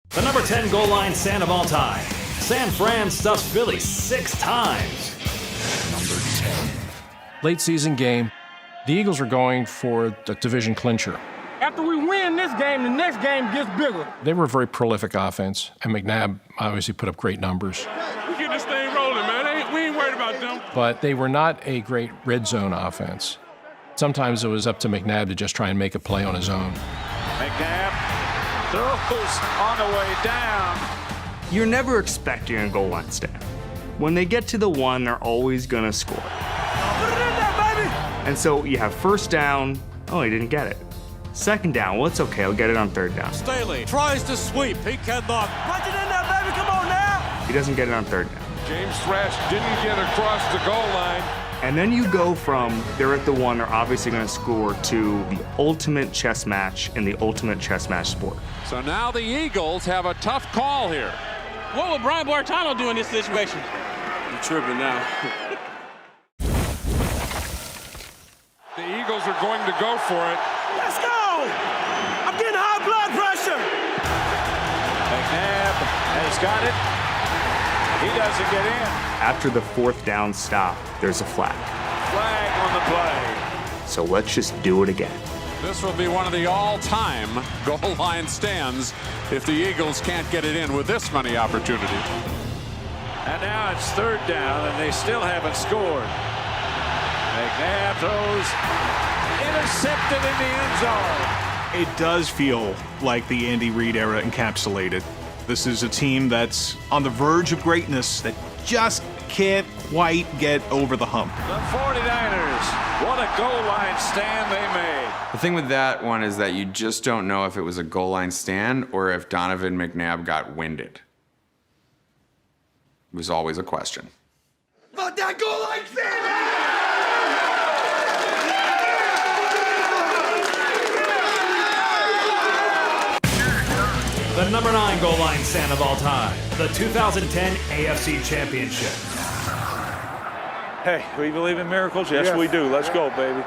The number 10 goal line stand of all time. San Fran stuffs Philly 6 times. Number 10. Late season game. The Eagles are going for the division clincher. After we win this game, the next game gets bigger. They were a very prolific offense, and McNabb obviously put up great numbers. We get this thing rolling, man. We ain't worried about them. But they were not a great red zone offense. Sometimes it was up to McNabb to just try and make a play on his own. McNabb throws on the way down. You're never expecting a goal line stand. When they get to the one, they're always gonna score. Put it in there, baby! And so you have first down, oh, he didn't get it. Second down, well, it's okay, I'll get it on third down. Staley tries to sweep. He cannot. Punch it in there, baby, come on now! He doesn't get it on third down. James Thrash didn't get across the goal line. And then you go from they're at the one, they're obviously gonna score, to the ultimate chess match in the ultimate chess match sport. So now the Eagles have a tough call here. What would Brian Bartano do in this situation? You're tripping now. The Eagles are going to go for it. Let's go! I'm getting high blood pressure! McNabb has got it. He doesn't get in. After the fourth down stop, there's a flag. Flag on the play. So let's just do it again. This will be one of the all-time goal line stands if the Eagles can't get it in with this many opportunities. And now it's third down, and they still haven't scored. McNabb throws, intercepted in the end zone. It does feel like the Andy Reid era encapsulated. This is a team that's on the verge of greatness that just can't quite get over the hump. The 49ers, what a goal line stand they made. The thing with that one is that you just don't know if it was a goal line stand or if Donovan McNabb got winded. It was always a question. About that goal line stand! The number 9 goal line stand of all time. The 2010 AFC Championship. Hey, we believe in miracles? Yes, we do. Let's go, baby.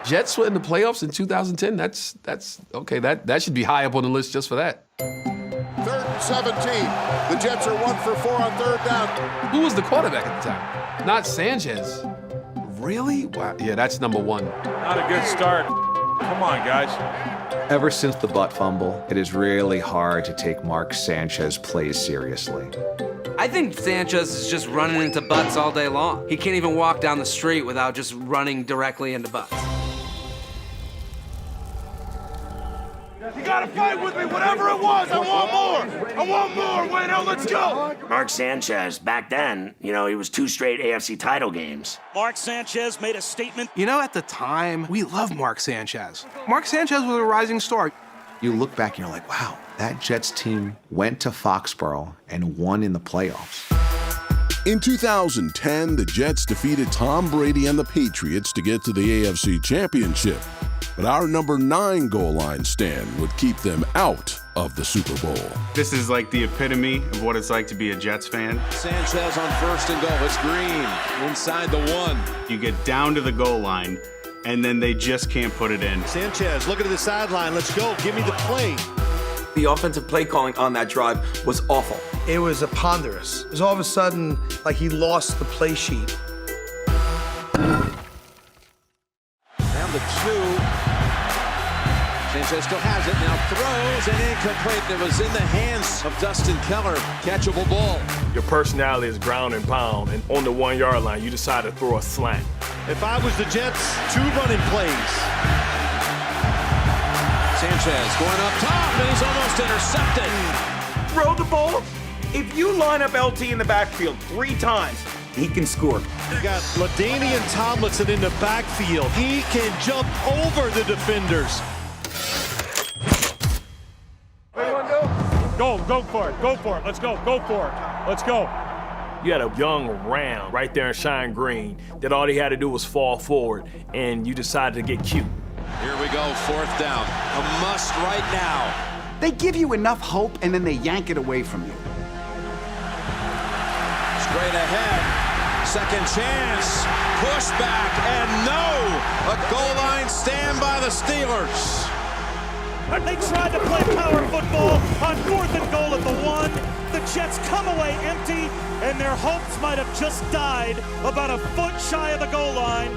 Jets were in the playoffs in 2010. That's okay. That should be high up on the list just for that. 3rd and 17. The Jets are 1 for 4 on third down. Who was the quarterback at the time? Not Sanchez. Really? Wow. Yeah, that's number 1. Not a good start. Come on, guys. Ever since the butt fumble, it is really hard to take Mark Sanchez plays seriously. I think Sanchez is just running into butts all day long. He can't even walk down the street without just running directly into butts. You gotta fight with me, whatever it was. I want more. I want more. Wayno, let's go. Mark Sanchez, back then, he was 2 straight AFC title games. Mark Sanchez made a statement. At the time, we loved Mark Sanchez. Mark Sanchez was a rising star. You look back and you're like, wow, that Jets team went to Foxborough and won in the playoffs. In 2010, the Jets defeated Tom Brady and the Patriots to get to the AFC Championship. But our number 9 goal line stand would keep them out of the Super Bowl. This is like the epitome of what it's like to be a Jets fan. Sanchez on 1st and goal. It's Green inside the 1. You get down to the goal line, and then they just can't put it in. Sanchez, looking to the sideline. Let's go. Give me the play. The offensive play calling on that drive was awful. It was a ponderous. It was all of a sudden like he lost the play sheet. Down to 2. Sanchez still has it, now throws, and incomplete. It was in the hands of Dustin Keller. Catchable ball. Your personality is ground and pound, and on the 1 yard line, you decide to throw a slant. If I was the Jets, 2 running plays. Sanchez going up top, and he's almost intercepted. Throw the ball. If you line up LT in the backfield 3 times, He can score. You got LaDainian Tomlinson in the backfield. He can jump over the defenders. Go for it. Go for it. Let's go. Go for it. Let's go. You had a young Ram right there in Shine Green that all he had to do was fall forward, and you decided to get cute. Here we go, 4th down. A must right now. They give you enough hope, and then they yank it away from you. Straight ahead. Second chance. Push back, and no! A goal line stand by the Steelers. They tried to play power football on 4th and goal at the Jets come away empty, and their hopes might have just died about a foot shy of the goal line.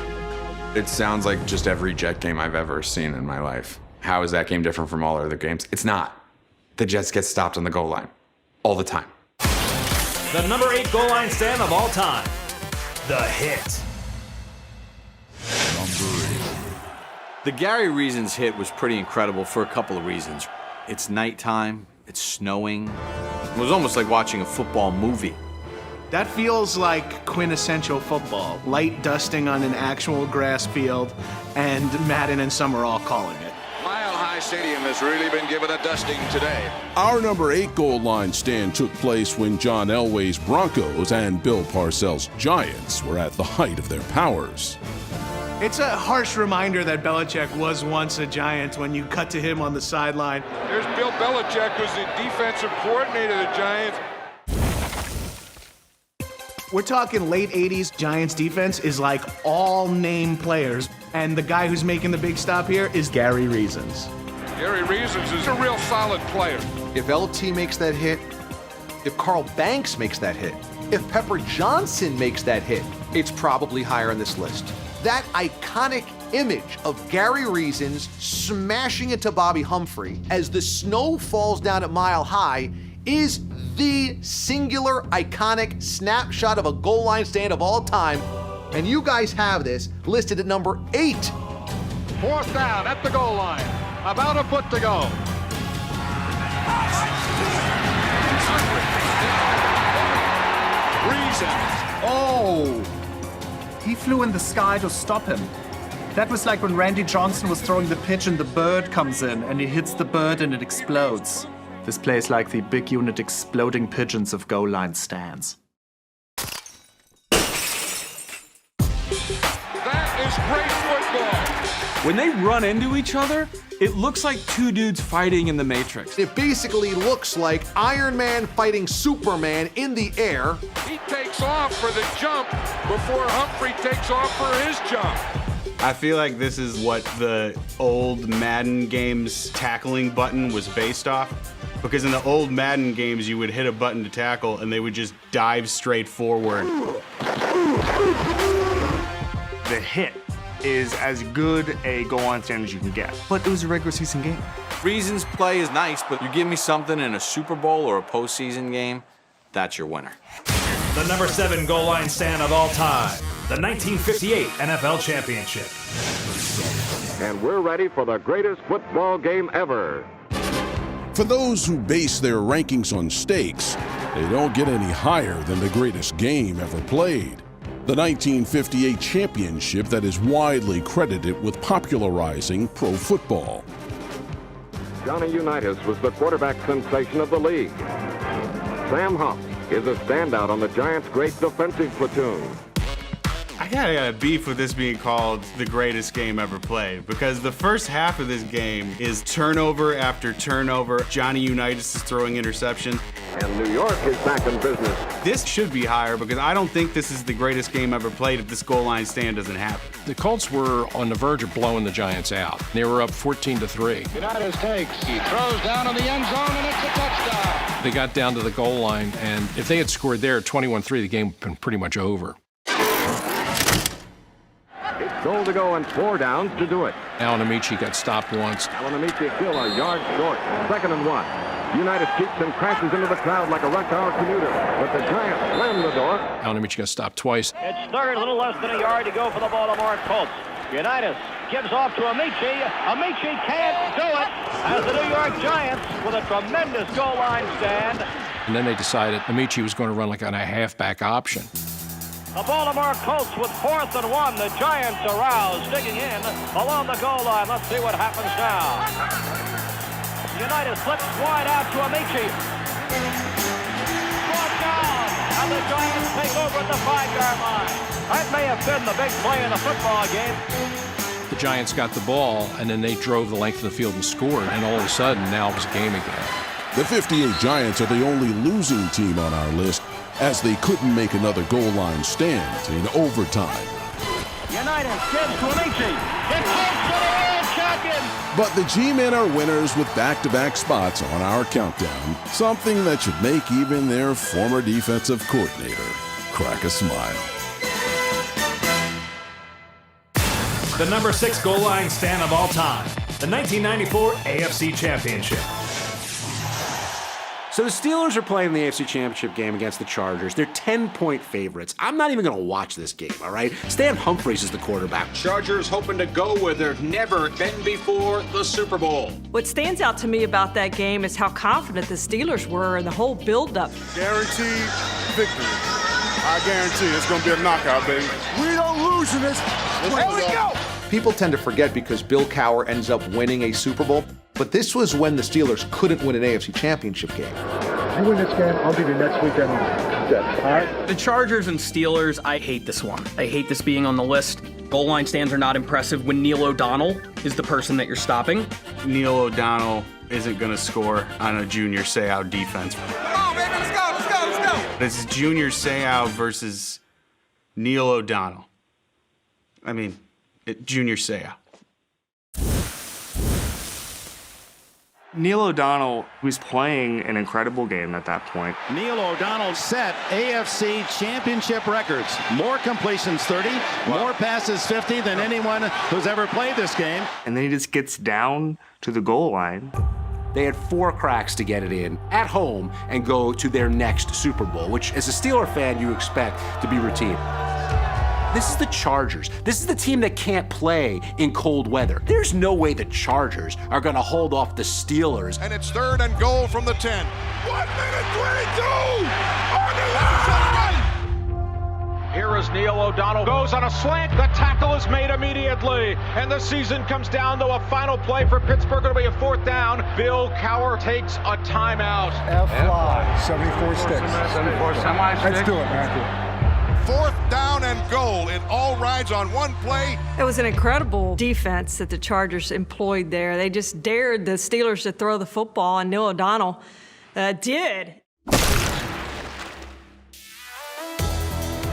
It sounds like just every Jet game I've ever seen in my life. How is that game different from all other games? It's not. The Jets get stopped on the goal line all the time. The number 8 goal line stand of all time, The Hit. The Gary Reasons hit was pretty incredible for a couple of reasons. It's nighttime, it's snowing. It was almost like watching a football movie. That feels like quintessential football. Light dusting on an actual grass field, and Madden and Summerall calling it. Mile High Stadium has really been given a dusting today. Our number 8 goal line stand took place when John Elway's Broncos and Bill Parcells' Giants were at the height of their powers. It's a harsh reminder that Belichick was once a Giant when you cut to him on the sideline. There's Bill Belichick, who's the defensive coordinator of the Giants. We're talking late 80s Giants defense is like all name players. And the guy who's making the big stop here is Gary Reasons. Gary Reasons is a real solid player. If LT makes that hit, if Carl Banks makes that hit, if Pepper Johnson makes that hit, it's probably higher on this list. That iconic image of Gary Reasons smashing into Bobby Humphrey as the snow falls down at Mile High is the singular iconic snapshot of a goal line stand of all time. And you guys have this listed at number 8. 4th down at the goal line. About a foot to go. Reasons. Oh! He flew in the sky to stop him. That was like when Randy Johnson was throwing the pitch and the bird comes in and he hits the bird and it explodes. This plays like the big unit exploding pigeons of goal line stands. That is great football. When they run into each other, it looks like two dudes fighting in the Matrix. It basically looks like Iron Man fighting Superman in the air. He takes off for the jump before Humphrey takes off for his jump. I feel like this is what the old Madden games tackling button was based off. Because in the old Madden games, you would hit a button to tackle and they would just dive straight forward. The Hit is as good a goal line stand as you can get. But it was a regular season game. Reasons play is nice, but you give me something in a Super Bowl or a postseason game, that's your winner. The number 7 goal line stand of all time, the 1958 NFL Championship. And we're ready for the greatest football game ever. For those who base their rankings on stakes, they don't get any higher than the greatest game ever played. The 1958 championship that is widely credited with popularizing pro football. Johnny Unitas was the quarterback sensation of the league. Sam Huff is a standout on the Giants' great defensive platoon. I got a beef with this being called the greatest game ever played because the first half of this game is turnover after turnover. Johnny Unitas is throwing interception. And New York is back in business. This should be higher because I don't think this is the greatest game ever played if this goal line stand doesn't happen. The Colts were on the verge of blowing the Giants out. They were up 14-3. Unitas takes. He throws down in the end zone and it's a touchdown. They got down to the goal line, and if they had scored there at 21-3, the game would have been pretty much over. Goal to go and 4 downs to do it. Alan Amici got stopped once. Alan Amici still a yard short. 2nd and 1. Unitas keeps and crashes into the crowd like a rush hour commuter. But the Giants slam the door. Alan Amici got stopped twice. It's 3rd, a little less than a yard to go for the Baltimore Colts. Unitas gives off to Amici. Amici can't do it as the New York Giants with a tremendous goal line stand. And then they decided Amici was going to run like on a halfback option. The Baltimore Colts with 4th and 1. The Giants aroused, digging in along the goal line. Let's see what happens now. Unitas slips wide out to Amici. Brought down, and the Giants take over at the 5-yard line. That may have been the big play in the football game. The Giants got the ball, and then they drove the length of the field and scored, and all of a sudden, now it was a game again. The 58 Giants are the only losing team on our list, as they couldn't make another goal line stand in overtime. Unitas gives to Amici. It's to the World back in. But the G-men are winners with back-to-back spots on our countdown, something that should make even their former defensive coordinator crack a smile. The number 6 goal line stand of all time, the 1994 AFC Championship. So the Steelers are playing the AFC Championship game against the Chargers. They're 10-point favorites. I'm not even going to watch this game, all right? Stan Humphries is the quarterback. Chargers hoping to go where they've never been before, the Super Bowl. What stands out to me about that game is how confident the Steelers were in the whole build-up. Guaranteed victory. I guarantee it's going to be a knockout, baby. We don't lose in this. Here we go. People tend to forget because Bill Cowher ends up winning a Super Bowl, but this was when the Steelers couldn't win an AFC Championship game. You win this game, I'll give you next weekend. All right? The Chargers and Steelers, I hate this one. I hate this being on the list. Goal line stands are not impressive when Neil O'Donnell is the person that you're stopping. Neil O'Donnell isn't going to score on a Junior Seau defense. Come on, baby, let's go, let's go, let's go. This is Junior Seau versus Neil O'Donnell. I mean, Junior Seau. Neil O'Donnell was playing an incredible game at that point. Neil O'Donnell set AFC championship records. More completions 30, more passes 50 than anyone who's ever played this game. And then he just gets down to the goal line. They had 4 cracks to get it in at home and go to their next Super Bowl, which as a Steeler fan you expect to be routine. This is the Chargers. This is the team that can't play in cold weather. There's no way the Chargers are going to hold off the Steelers. And it's 3rd and goal from the 10. 1 minute 22 on the left side. Here is Neil O'Donnell. Goes on a slant. The tackle is made immediately. And the season comes down to a final play for Pittsburgh. It'll be a 4th down. Bill Cowher takes a timeout. F-Fly, 74 sticks. 74 semi-sticks. Let's do it, Matthew. 4th down and goal. It all rides on one play. It was an incredible defense that the Chargers employed there. They just dared the Steelers to throw the football, and Neil O'Donnell did.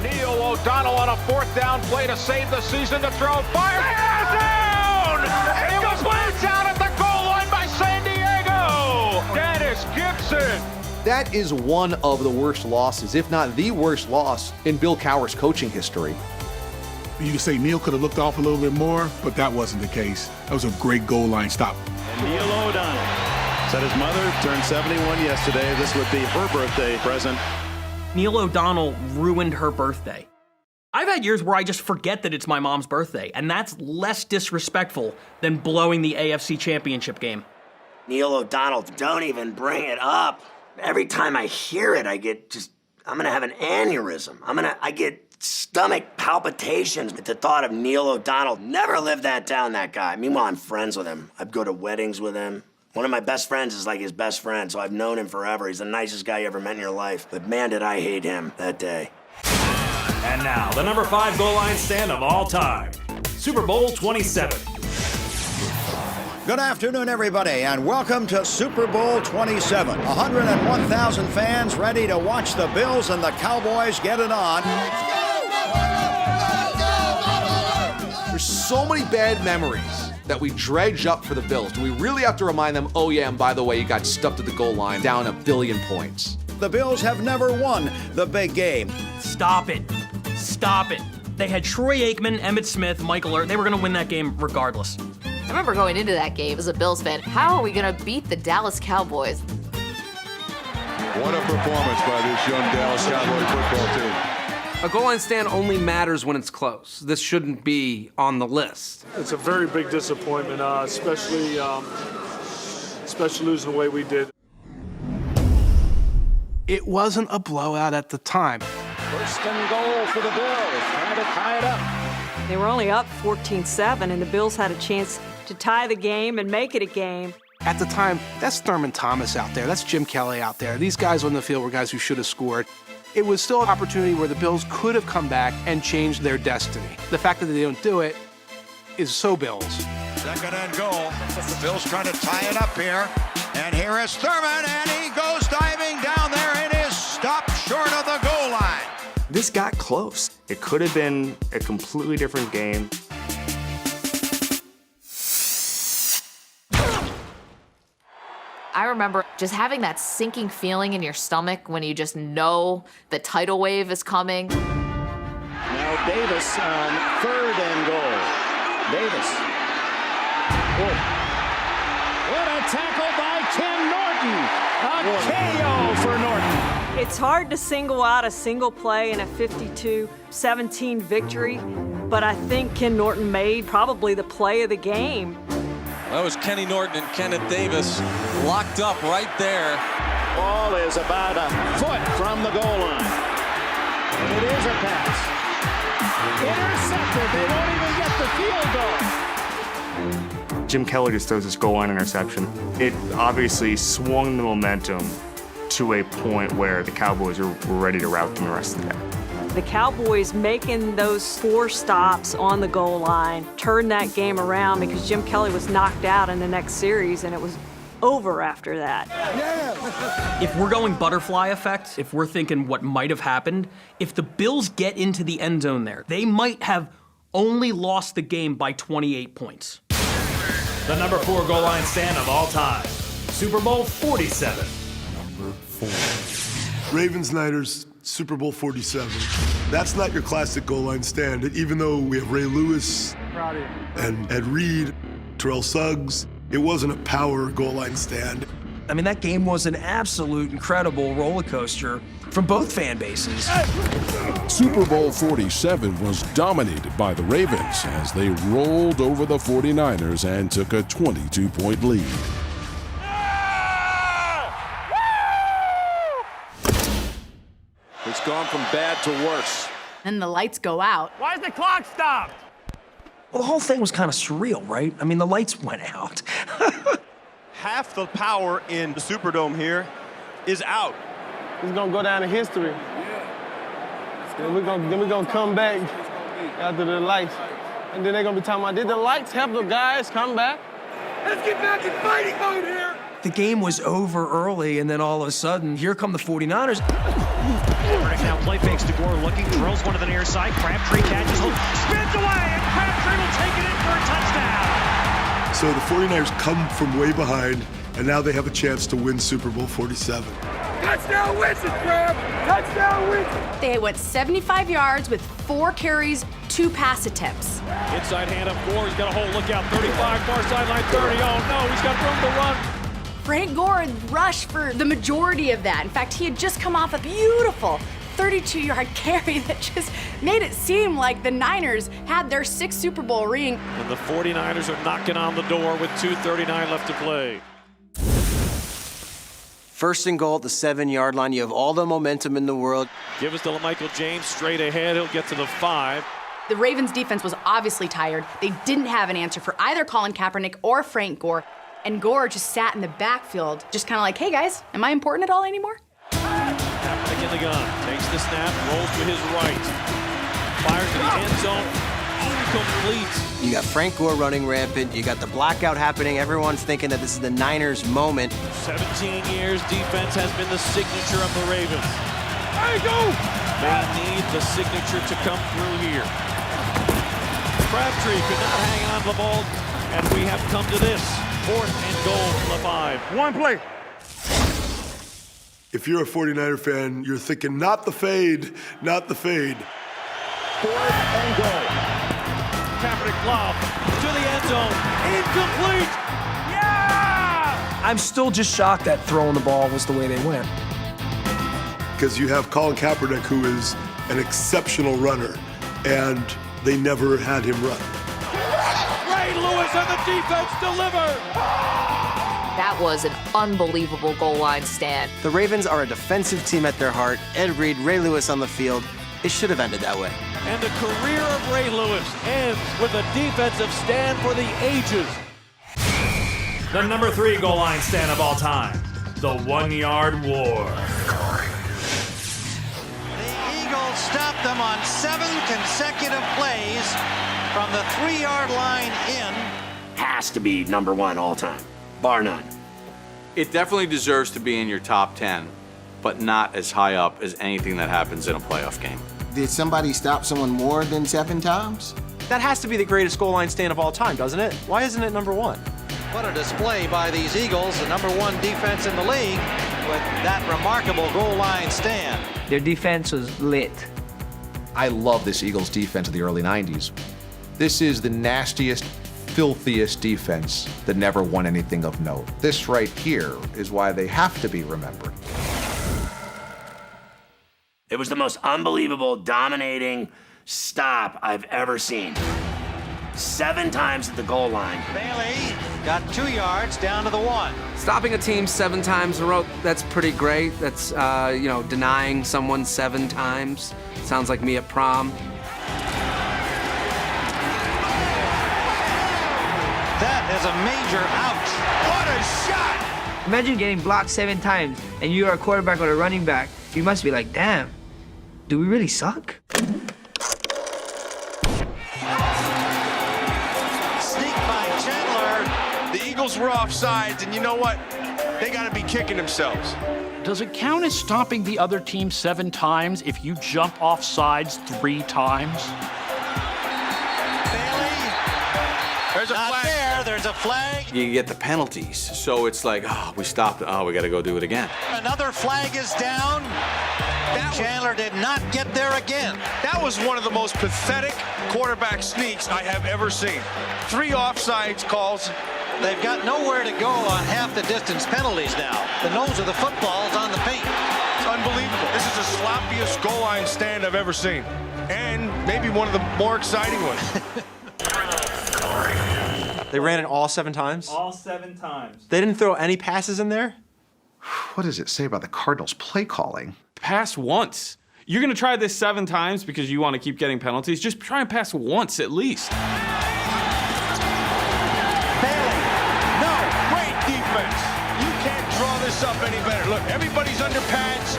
Neil O'Donnell on a 4th down play to save the season to throw. Fire down! It was laid down at the goal line by San Diego. Dennis Gibson. That is one of the worst losses, if not the worst loss in Bill Cowher's coaching history. You could say Neil could have looked off a little bit more, but that wasn't the case. That was a great goal line stop. And Neil O'Donnell said his mother turned 71 yesterday. This would be her birthday present. Neil O'Donnell ruined her birthday. I've had years where I just forget that it's my mom's birthday, and that's less disrespectful than blowing the AFC Championship game. Neil O'Donnell, don't even bring it up. Every time I hear it, I'm gonna have an aneurysm. I get stomach palpitations at the thought of Neil O'Donnell. Never lived that down, that guy. Meanwhile, I'm friends with him. I'd go to weddings with him. One of my best friends is like his best friend, so I've known him forever. He's the nicest guy you ever met in your life. But man, did I hate him that day. And now, the number 5 goal line stand of all time, Super Bowl 27. Good afternoon, everybody, and welcome to Super Bowl 27. 101,000 fans ready to watch the Bills and the Cowboys get it on. There's so many bad memories that we dredge up for the Bills. Do we really have to remind them, oh yeah, and by the way, you got stuffed at the goal line, down 1 billion points? The Bills have never won the big game. Stop it. Stop it. They had Troy Aikman, Emmitt Smith, Michael Irvin. They were going to win that game regardless. I remember going into that game as a Bills fan. How are we going to beat the Dallas Cowboys? What a performance by this young Dallas Cowboy football team. A goal line stand only matters when it's close. This shouldn't be on the list. It's a very big disappointment, especially losing the way we did. It wasn't a blowout at the time. 1st and goal for the Bills, trying to tie it up. They were only up 14-7, and the Bills had a chance to tie the game and make it a game. At the time, that's Thurman Thomas out there. That's Jim Kelly out there. These guys on the field were guys who should have scored. It was still an opportunity where the Bills could have come back and changed their destiny. The fact that they don't do it is so Bills. 2nd and goal. The Bills trying to tie it up here. And here is Thurman, and he goes diving down there. It is stopped short of the goal line. This got close. It could have been a completely different game. remember just having that sinking feeling in your stomach when you just know the tidal wave is coming. Now Davis on 3rd and goal. Davis. Oh. What a tackle by Ken Norton. A KO for Norton. It's hard to single out a single play in a 52-17 victory, but I think Ken Norton made probably the play of the game. That was Kenny Norton and Kenneth Davis locked up right there. Ball is about a foot from the goal line. And it is a pass. Intercepted. They don't even get the field goal. Jim Kelly just throws this goal line interception. It obviously swung the momentum to a point where the Cowboys were ready to rout them the rest of the day. The Cowboys making those 4 stops on the goal line turned that game around because Jim Kelly was knocked out in the next series, and it was over after that. If we're going butterfly effect, if we're thinking what might have happened, if the Bills get into the end zone there, they might have only lost the game by 28 points. The number 4 goal line stand of all time, Super Bowl 47. Number 4. Ravens-Niners, Super Bowl 47. That's not your classic goal line stand. Even though we have Ray Lewis and Ed Reed, Terrell Suggs, it wasn't a power goal line stand. I mean, that game was an absolute incredible roller coaster from both fan bases. Super Bowl 47 was dominated by the Ravens as they rolled over the 49ers and took a 22-point lead. It's gone from bad to worse. And the lights go out. Why is the clock stopped? Well, the whole thing was kind of surreal, right? I mean, the lights went out. Half the power in the Superdome here is out. It's gonna go down in history. Then we're gonna come back after the lights. And then they're gonna be talking about, did the lights help the guys come back? Let's get back in fighting mode here. The game was over early, and then all of a sudden, here come the 49ers. Burdick now play fakes to Gore, looking, drills one to the near side. Crabtree catches, spins away, and Crabtree will take it in for a touchdown. So the 49ers come from way behind, and now they have a chance to win Super Bowl 47. Touchdown Winston, Crab! Touchdown Winston! They went 75 yards with 4 carries, 2 pass attempts. Inside hand up Gore, he's got a hole, look out, 35, far sideline 30, oh no, he's got room to run. Frank Gore rushed for the majority of that. In fact, he had just come off a beautiful 32-yard carry that just made it seem like the Niners had their 6th Super Bowl ring. And the 49ers are knocking on the door with 2:39 left to play. First and goal at the 7-yard line. You have all the momentum in the world. Give us to Michael James straight ahead. He'll get to the 5. The Ravens defense was obviously tired. They didn't have an answer for either Colin Kaepernick or Frank Gore. And Gore just sat in the backfield, just kind of like, hey guys, am I important at all anymore? Kaepernick in the gun, takes the snap, rolls to his right. Fires to the end zone, incomplete. You got Frank Gore running rampant. You got the blackout happening. Everyone's thinking that this is the Niners' moment. 17 years, defense has been the signature of the Ravens. There you go! They need the signature to come through here. Crabtree could not hang on to the ball, and we have come to this. 4th and goal from the 5. One play. If you're a 49er fan, you're thinking, not the fade, not the fade. 4th and goal. Kaepernick lob to the end zone. Incomplete. Yeah! I'm still just shocked that throwing the ball was the way they went. Because you have Colin Kaepernick, who is an exceptional runner, and they never had him run. Ray Lewis and the defense deliver. That was an unbelievable goal line stand. The Ravens are a defensive team at their heart. Ed Reed, Ray Lewis on the field. It should have ended that way. And the career of Ray Lewis ends with a defensive stand for the ages. The number 3 goal line stand of all time, the 1-yard war. The Eagles stopped them on 7 consecutive plays from the 3-yard line in. Has to be number 1 all time, bar none. It definitely deserves to be in your top 10, but not as high up as anything that happens in a playoff game. Did somebody stop someone more than 7 times? That has to be the greatest goal line stand of all time, doesn't it? Why isn't it number 1? What a display by these Eagles, the #1 defense in the league, with that remarkable goal line stand. Their defense was lit. I love this Eagles defense of the early 90s. This is the nastiest, filthiest defense that never won anything of note. This right here is why they have to be remembered. It was the most unbelievable, dominating stop I've ever seen. 7 times at the goal line. Bailey got 2 yards down to the 1. Stopping a team 7 times in a row, that's pretty great. That's, denying someone 7 times. Sounds like me at prom. That is a major ouch. What a shot! Imagine getting blocked 7 times and you are a quarterback or a running back. You must be like, damn, do we really suck? The Eagles were offsides, and you know what? They got to be kicking themselves. Does it count as stomping the other team 7 times if you jump off sides 3 times? There's a flag. There. There's a flag. You get the penalties, so it's like, oh, we stopped. Oh, we got to go do it again. Another flag is down. Chandler did not get there again. That was one of the most pathetic quarterback sneaks I have ever seen. 3 offsides calls. They've got nowhere to go on half the distance penalties now. The nose of the football is on the paint. It's unbelievable. This is the sloppiest goal line stand I've ever seen. And maybe one of the more exciting ones. They ran it all 7 times? All 7 times. They didn't throw any passes in there? What does it say about the Cardinals' play calling? Pass once. You're going to try this 7 times because you want to keep getting penalties? Just try and pass once at least. Defense. You can't draw this up any better. Look, everybody's under pads.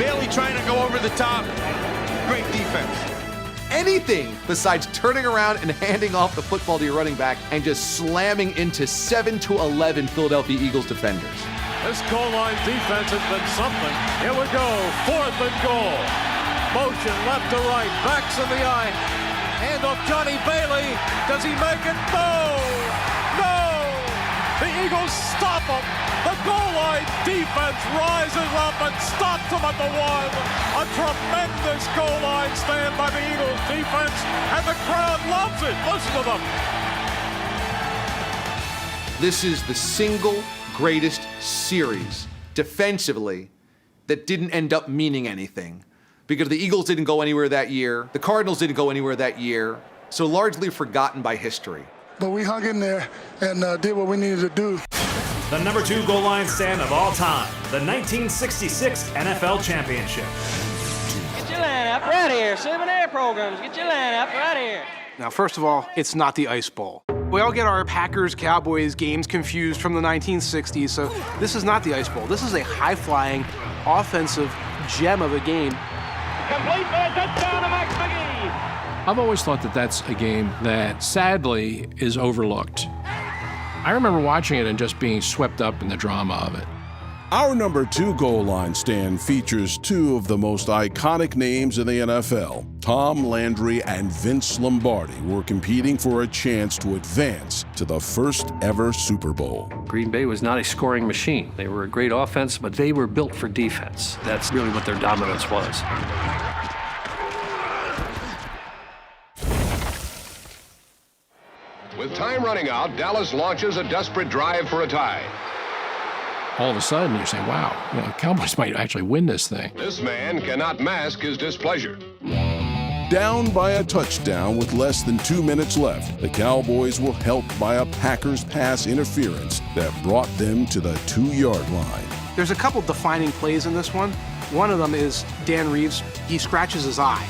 Bailey trying to go over the top. Great defense. Anything besides turning around and handing off the football to your running back and just slamming into 7-11 Philadelphia Eagles defenders. This goal line defense has been something. Here we go, 4th and goal. Motion left to right, backs in the eye. Hand off Johnny Bailey. Does he make it? No! The Eagles stop them. The goal line defense rises up and stops them at the 1. A tremendous goal line stand by the Eagles defense, and the crowd loves it. Listen to them. This is the single greatest series defensively that didn't end up meaning anything because the Eagles didn't go anywhere that year. The Cardinals didn't go anywhere that year. So largely forgotten by history. But we hung in there and did what we needed to do. The #2 goal line stand of all time, the 1966 NFL Championship. Get your lineup right here. 7 air programs. Get your lineup right here. Now, first of all, it's not the Ice Bowl. We all get our Packers-Cowboys games confused from the 1960s, so this is not the Ice Bowl. This is a high-flying, offensive gem of a game. Complete for a touchdown to Max McGee. I've always thought that that's a game that sadly is overlooked. I remember watching it and just being swept up in the drama of it. Our #2 goal line stand features 2 of the most iconic names in the NFL. Tom Landry and Vince Lombardi were competing for a chance to advance to the first ever Super Bowl. Green Bay was not a scoring machine. They were a great offense, but they were built for defense. That's really what their dominance was. With time running out, Dallas launches a desperate drive for a tie. All of a sudden, you say, wow, the Cowboys might actually win this thing. This man cannot mask his displeasure. Down by a touchdown with less than 2 minutes left, the Cowboys were helped by a Packers pass interference that brought them to the 2-yard line. There's a couple defining plays in this one. One of them is Dan Reeves. He scratches his eye.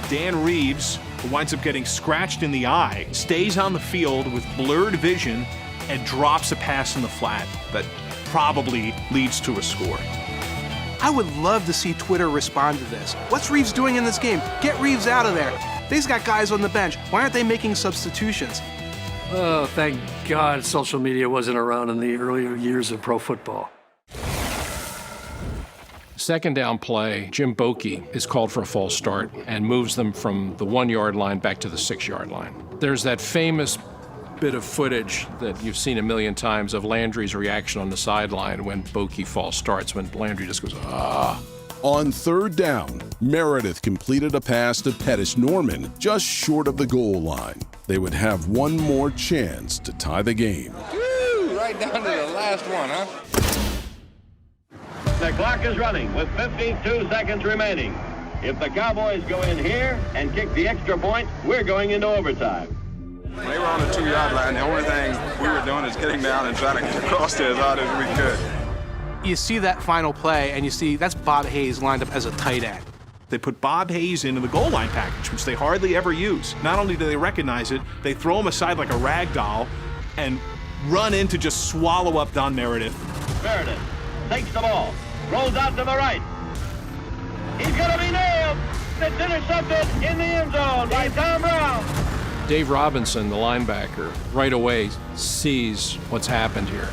Dan Reeves, who winds up getting scratched in the eye, stays on the field with blurred vision and drops a pass in the flat that probably leads to a score. I would love to see Twitter respond to this. What's Reeves doing in this game? Get Reeves out of there. They've got guys on the bench. Why aren't they making substitutions? Oh, thank God social media wasn't around in the earlier years of pro football. Second down play, Jim Boakey is called for a false start and moves them from the 1-yard line back to the 6-yard line. There's that famous bit of footage that you've seen a million times of Landry's reaction on the sideline when Bokey Fall starts, when Landry just goes, ah. On third down, Meredith completed a pass to Pettis Norman just short of the goal line. They would have one more chance to tie the game. Woo! Right down to the last one, huh? The clock is running with 52 seconds remaining. If the Cowboys go in here and kick the extra point, we're going into overtime. They were on the 2-yard line. The only thing we were doing is getting down and trying to get across there as hard as we could. You see that final play, and you see that's Bob Hayes lined up as a tight end. They put Bob Hayes into the goal line package, which they hardly ever use. Not only do they recognize it, they throw him aside like a rag doll and run in to just swallow up Don Meredith. Meredith takes the ball, rolls out to the right. He's going to be nailed. It's intercepted in the end zone by Tom Brown. Dave Robinson, the linebacker, right away sees what's happened here.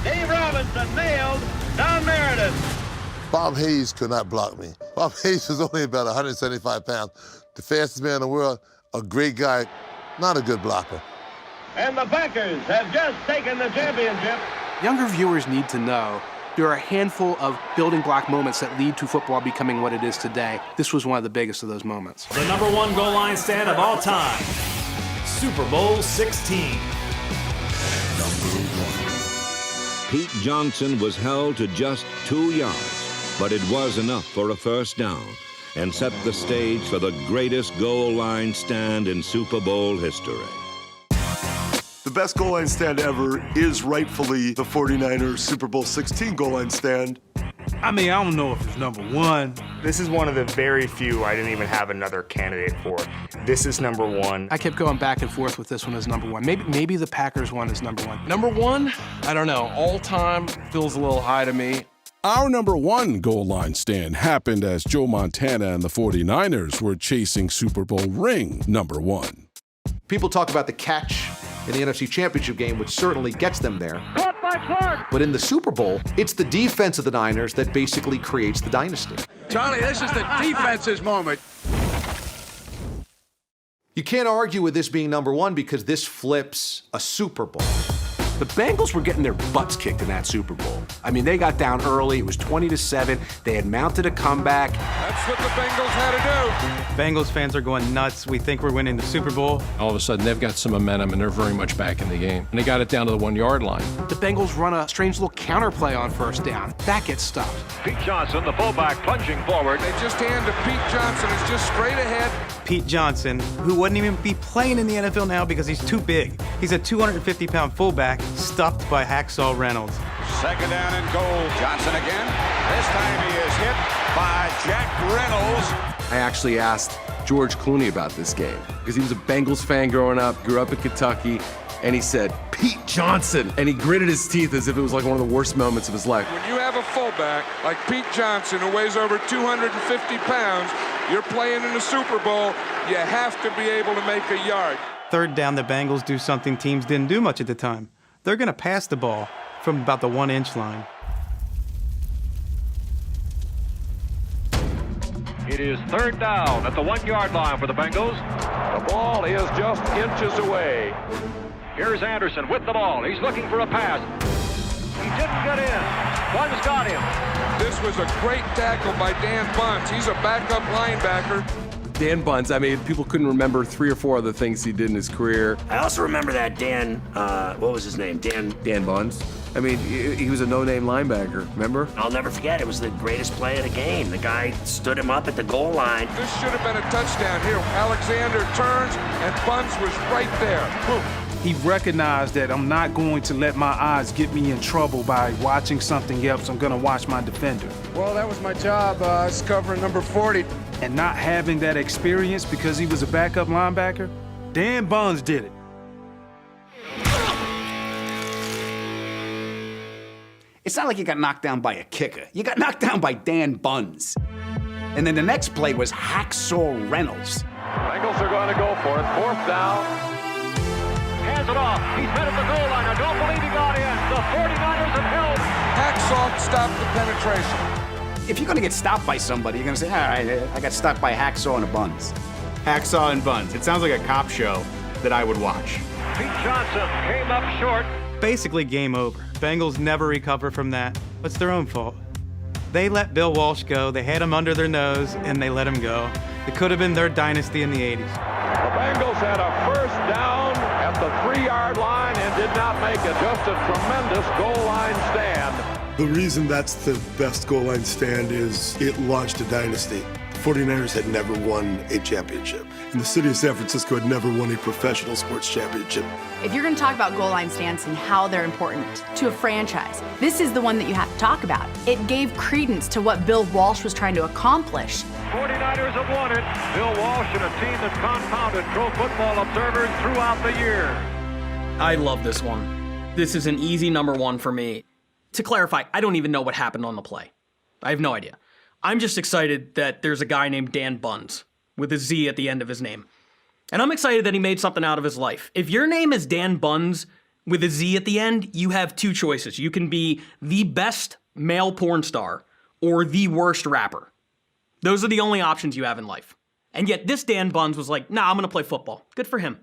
Dave Robinson nailed Don Meredith. Bob Hayes could not block me. Bob Hayes was only about 175 pounds. The fastest man in the world, a great guy, not a good blocker. And the Packers have just taken the championship. Younger viewers need to know there are a handful of building block moments that lead to football becoming what it is today. This was one of the biggest of those moments. The #1 goal line stand of all time, Super Bowl 16. Pete Johnson was held to just 2 yards, but it was enough for a first down and set the stage for the greatest goal line stand in Super Bowl history. The best goal line stand ever is rightfully the 49ers Super Bowl 16 goal line stand. I mean, I don't know if it's #1. This is one of the very few I didn't even have another candidate for. This is #1. I kept going back and forth with this one as #1. Maybe the Packers one is #1. #1? I don't know. All time feels a little high to me. Our #1 goal line stand happened as Joe Montana and the 49ers were chasing Super Bowl ring #1. People talk about the catch in the NFC Championship game, which certainly gets them there. Caught by Clark. But in the Super Bowl, it's the defense of the Niners that basically creates the dynasty. Charlie, this is the defense's moment. You can't argue with this being #1 because this flips a Super Bowl. The Bengals were getting their butts kicked in that Super Bowl. I mean, they got down early. It was 20-7. They had mounted a comeback. That's what the Bengals had to do. Bengals fans are going nuts. We think we're winning the Super Bowl. All of a sudden, they've got some momentum, and they're very much back in the game. And they got it down to the 1-yard line. The Bengals run a strange little counterplay on first down. That gets stopped. Pete Johnson, the fullback, plunging forward. They just hand to Pete Johnson. It's just straight ahead. Pete Johnson, who wouldn't even be playing in the NFL now because he's too big. He's a 250-pound fullback, stuffed by Hacksaw Reynolds. Second down and goal. Johnson again. This time he is hit by Jack Reynolds. I actually asked George Clooney about this game because he was a Bengals fan growing up, grew up in Kentucky, and he said, Pete Johnson, and he gritted his teeth as if it was like one of the worst moments of his life. When you have a fullback like Pete Johnson who weighs over 250 pounds, you're playing in the Super Bowl, you have to be able to make a yard. Third down, the Bengals do something teams didn't do much at the time. They're going to pass the ball from about the 1-inch line. It is third down at the 1-yard line for the Bengals. The ball is just inches away. Here's Anderson with the ball. He's looking for a pass. He didn't get in. Buns got him. This was a great tackle by Dan Buns. He's a backup linebacker. Dan Buns, I mean, people couldn't remember 3 or 4 other things he did in his career. I also remember that Dan, what was his name? Dan Buns. I mean, he was a no-name linebacker, remember? I'll never forget, it was the greatest play of the game. The guy stood him up at the goal line. This should have been a touchdown here. Alexander turns, and Buns was right there. He recognized that I'm not going to let my eyes get me in trouble by watching something else. I'm going to watch my defender. Well, that was my job. I was covering number 40. And not having that experience because he was a backup linebacker, Dan Buns did it. It's not like you got knocked down by a kicker. You got knocked down by Dan Buns. And then the next play was Hacksaw Reynolds. Bengals are going to go for it. 4th down. Hands it off. He's headed the goal line. I don't believe he got in. The 49ers have held. Hacksaw stopped the penetration. If you're going to get stopped by somebody, you're going to say, all right, I got stopped by Hacksaw and a Buns. Hacksaw and Buns. It sounds like a cop show that I would watch. Pete Johnson came up short. Basically game over. Bengals never recover from that. It's their own fault. They let Bill Walsh go, they had him under their nose, and they let him go. It could have been their dynasty in the 80s. The Bengals had a first down at the 3-yard line and did not make it. Just a tremendous goal line stand. The reason that's the best goal line stand is it launched a dynasty. The 49ers had never won a championship, and the city of San Francisco had never won a professional sports championship. If you're going to talk about goal line stands and how they're important to a franchise, this is the one that you have to talk about. It gave credence to what Bill Walsh was trying to accomplish. 49ers have won it. Bill Walsh and a team that confounded pro football observers throughout the year. I love this one. This is an easy number one for me. To clarify, I don't even know what happened on the play. I have no idea. I'm just excited that there's a guy named Dan Buns with a Z at the end of his name. And I'm excited that he made something out of his life. If your name is Dan Buns with a Z at the end, you have two choices. You can be the best male porn star or the worst rapper. Those are the only options you have in life. And yet this Dan Buns was like, nah, I'm going to play football. Good for him.